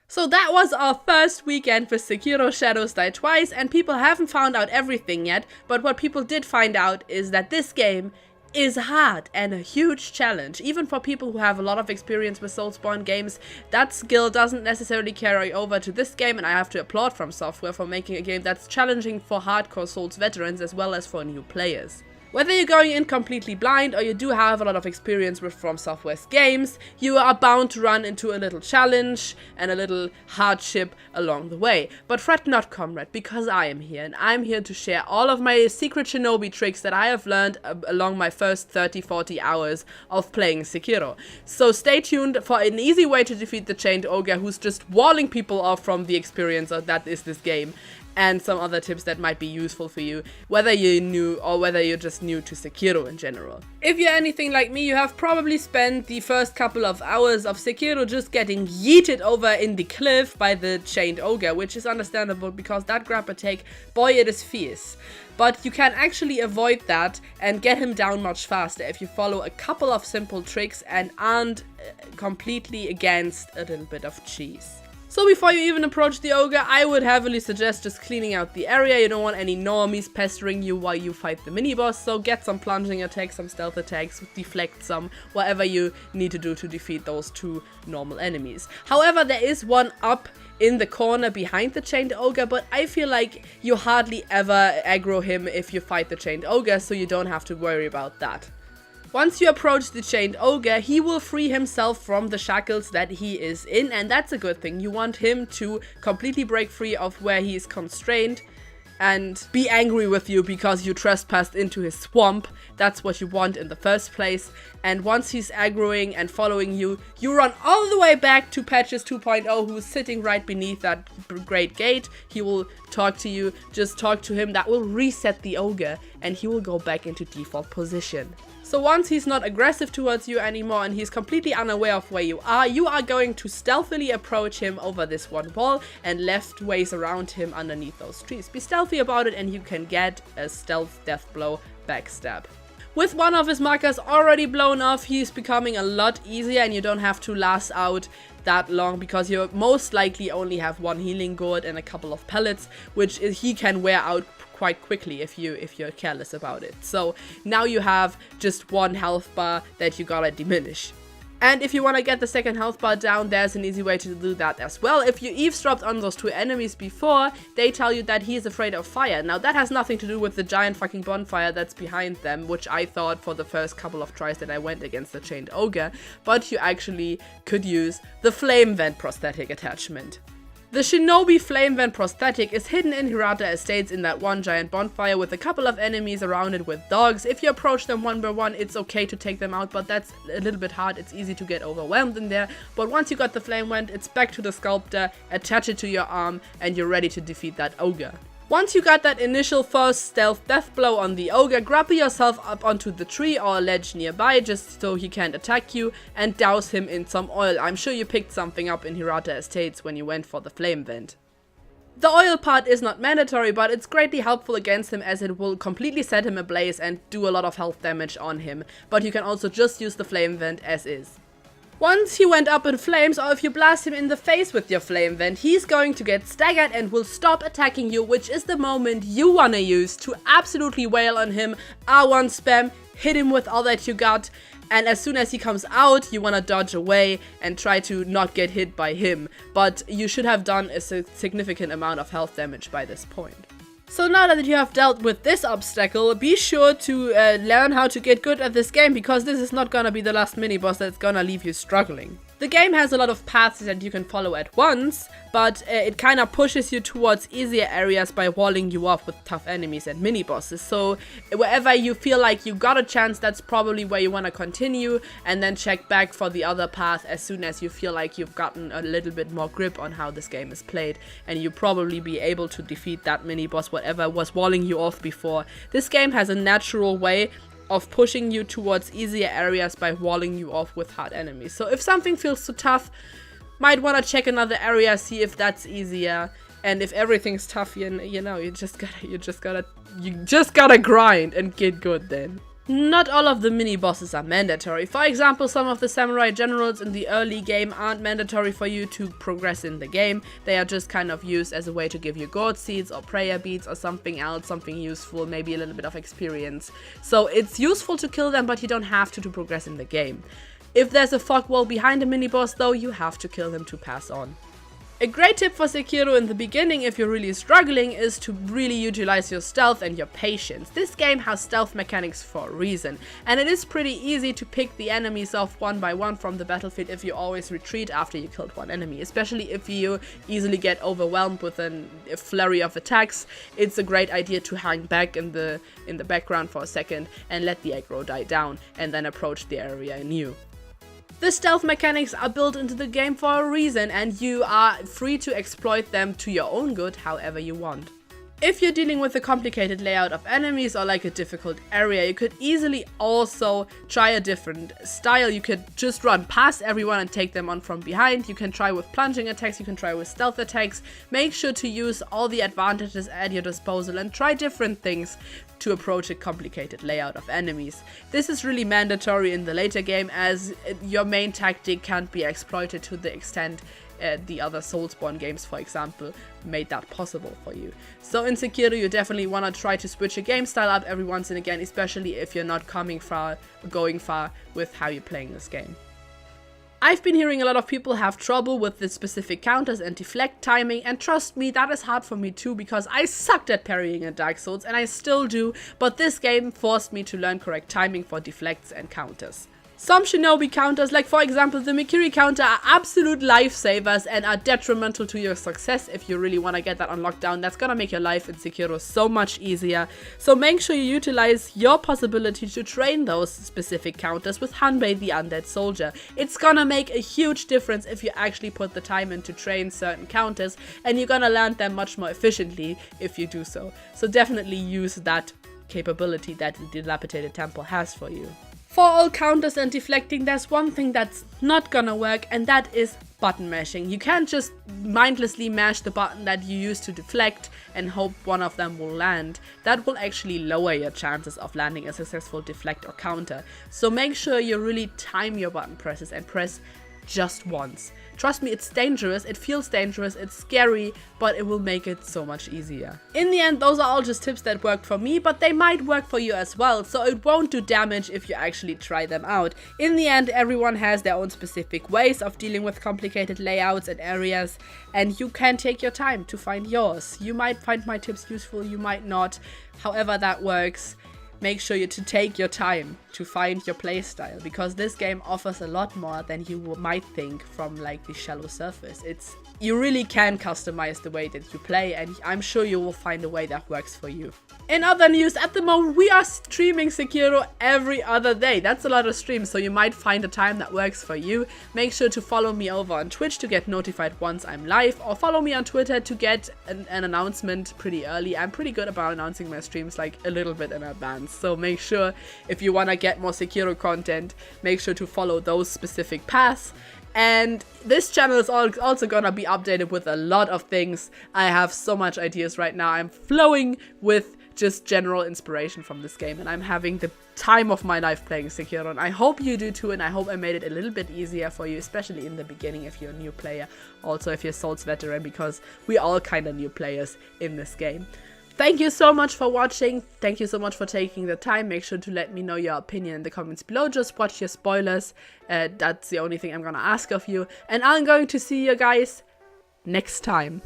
So that was our first weekend for Sekiro Shadows Die Twice, and people haven't found out everything yet, but what people did find out is that this game is hard and a huge challenge. Even for people who have a lot of experience with Soulsborne games, that skill doesn't necessarily carry over to this game, and I have to applaud From Software for making a game that's challenging for hardcore Souls veterans as well as for new players. Whether you're going in completely blind or you do have a lot of experience with From Software's games, you are bound to run into a little challenge and a little hardship along the way. But fret not, comrade, because I am here, and I'm here to share all of my secret shinobi tricks that I have learned along my first 30-40 hours of playing Sekiro. So stay tuned for an easy way to defeat the Chained Ogre who's just walling people off from the experience that is this game, and some other tips that might be useful for you, whether you're new or whether you're just new to Sekiro in general. If you're anything like me, you have probably spent the first couple of hours of Sekiro just getting yeeted over in the cliff by the Chained Ogre, which is understandable because that grab attack, boy, it is fierce. But you can actually avoid that and get him down much faster if you follow a couple of simple tricks and aren't completely against a little bit of cheese. So before you even approach the ogre, I would heavily suggest just cleaning out the area. You don't want any normies pestering you while you fight the mini-boss, so get some plunging attacks, some stealth attacks, deflect some, whatever you need to do to defeat those two normal enemies. However, there is one up in the corner behind the Chained Ogre, but I feel like you hardly ever aggro him if you fight the Chained Ogre, so you don't have to worry about that. Once you approach the Chained Ogre, he will free himself from the shackles that he is in, and that's a good thing. You want him to completely break free of where he is constrained and be angry with you because you trespassed into his swamp. That's what you want in the first place. And once he's aggroing and following you, you run all the way back to Patches 2.0, who's sitting right beneath that great gate. He will talk to you, just talk to him. That will reset the ogre and he will go back into default position. So once he's not aggressive towards you anymore and he's completely unaware of where you are going to stealthily approach him over this one wall and left ways around him underneath those trees. Be stealthy about it and you can get a stealth death blow backstab. With one of his markers already blown off, he's becoming a lot easier and you don't have to last out that long because you most likely only have one healing gourd and a couple of pellets, which he can wear out quite quickly if you're careless about it. So now you have just one health bar that you gotta diminish. And if you want to get the second health bar down, there's an easy way to do that as well. If you eavesdropped on those two enemies before, they tell you that he is afraid of fire. Now that has nothing to do with the giant fucking bonfire that's behind them, which I thought for the first couple of tries that I went against the Chained Ogre, but you actually could use the flame vent prosthetic attachment. The Shinobi Flame Vent prosthetic is hidden in Hirata Estates in that one giant bonfire with a couple of enemies around it with dogs. If you approach them one by one, it's okay to take them out, but that's a little bit hard. It's easy to get overwhelmed in there. But once you got the Flame Vent, it's back to the sculptor, attach it to your arm, and you're ready to defeat that ogre. Once you got that initial first stealth death blow on the ogre, grapple yourself up onto the tree or a ledge nearby just so he can't attack you and douse him in some oil. I'm sure you picked something up in Hirata Estates when you went for the flame vent. The oil part is not mandatory, but it's greatly helpful against him as it will completely set him ablaze and do a lot of health damage on him, but you can also just use the flame vent as is. Once he went up in flames, or if you blast him in the face with your flame vent, he's going to get staggered and will stop attacking you, which is the moment you wanna use to absolutely wail on him. R1 spam, hit him with all that you got, and as soon as he comes out, you wanna dodge away and try to not get hit by him. But you should have done a significant amount of health damage by this point. So now that you have dealt with this obstacle, be sure to learn how to get good at this game, because this is not gonna be the last mini-boss that's gonna leave you struggling. The game has a lot of paths that you can follow at once, but it kind of pushes you towards easier areas by walling you off with tough enemies and mini-bosses. So wherever you feel like you got a chance, that's probably where you want to continue, and then check back for the other path as soon as you feel like you've gotten a little bit more grip on how this game is played, and you probably be able to defeat that mini-boss, whatever was walling you off before. This game has a natural way of pushing you towards easier areas by walling you off with hard enemies. So if something feels too tough, might want to check another area, see if that's easier. And if everything's tough, you know, you just gotta grind and get good then. Not all of the mini-bosses are mandatory. For example, some of the samurai generals in the early game aren't mandatory for you to progress in the game. They are just kind of used as a way to give you gourd seeds or prayer beads or something else, something useful, maybe a little bit of experience. So it's useful to kill them, but you don't have to progress in the game. If there's a fog wall behind a mini-boss though, you have to kill them to pass on. A great tip for Sekiro in the beginning if you're really struggling is to really utilize your stealth and your patience. This game has stealth mechanics for a reason, and it is pretty easy to pick the enemies off one by one from the battlefield if you always retreat after you killed one enemy. Especially if you easily get overwhelmed with a flurry of attacks, it's a great idea to hang back in the background for a second and let the aggro die down and then approach the area anew. The stealth mechanics are built into the game for a reason, and you are free to exploit them to your own good however you want. If you're dealing with a complicated layout of enemies or like a difficult area, you could easily also try a different style. You could just run past everyone and take them on from behind. You can try with plunging attacks, you can try with stealth attacks. Make sure to use all the advantages at your disposal and try different things to approach a complicated layout of enemies. This is really mandatory in the later game, as your main tactic can't be exploited to the extent the other Soulsborne games, for example, made that possible for you. So in Sekiro, you definitely want to try to switch your game style up every once and again, especially if you're not going far with how you're playing this game. I've been hearing a lot of people have trouble with the specific counters and deflect timing, and trust me, that is hard for me too, because I sucked at parrying in Dark Souls and I still do, but this game forced me to learn correct timing for deflects and counters. Some shinobi counters, like for example the Mikiri counter, are absolute lifesavers and are detrimental to your success if you really want to get that on lockdown. That's gonna make your life in Sekiro so much easier. So make sure you utilize your possibility to train those specific counters with Hanbei the Undead Soldier. It's gonna make a huge difference if you actually put the time in to train certain counters, and you're gonna land them much more efficiently if you do so. So definitely use that capability that the Dilapidated Temple has for you. For all counters and deflecting, there's one thing that's not gonna work, and that is button mashing. You can't just mindlessly mash the button that you use to deflect and hope one of them will land. That will actually lower your chances of landing a successful deflect or counter. So make sure you really time your button presses and press just once. Trust me, it's dangerous, it feels dangerous, it's scary, but it will make it so much easier. In the end, those are all just tips that worked for me, but they might work for you as well, so it won't do damage if you actually try them out. In the end, everyone has their own specific ways of dealing with complicated layouts and areas, and you can take your time to find yours. You might find my tips useful, you might not. However that works, make sure to take your time to find your playstyle, because this game offers a lot more than you might think from like the shallow surface. You really can customize the way that you play, and I'm sure you will find a way that works for you. In other news, at the moment we are streaming Sekiro every other day. That's a lot of streams, so you might find a time that works for you. Make sure to follow me over on Twitch to get notified once I'm live, or follow me on Twitter to get an announcement pretty early. I'm pretty good about announcing my streams like a little bit in advance, so make sure if you want to get more Sekiro content, make sure to follow those specific paths. And this channel is also gonna be updated with a lot of things. I have so much ideas right now. I'm flowing with just general inspiration from this game, and I'm having the time of my life playing Sekiro, and I hope you do too, and I hope I made it a little bit easier for you, especially in the beginning if you're a new player, also if you're Souls veteran, because we're all kind of new players in this game. Thank you so much for watching. Thank you so much for taking the time. Make sure to let me know your opinion in the comments below. Just watch your spoilers. That's the only thing I'm gonna ask of you. And I'm going to see you guys next time.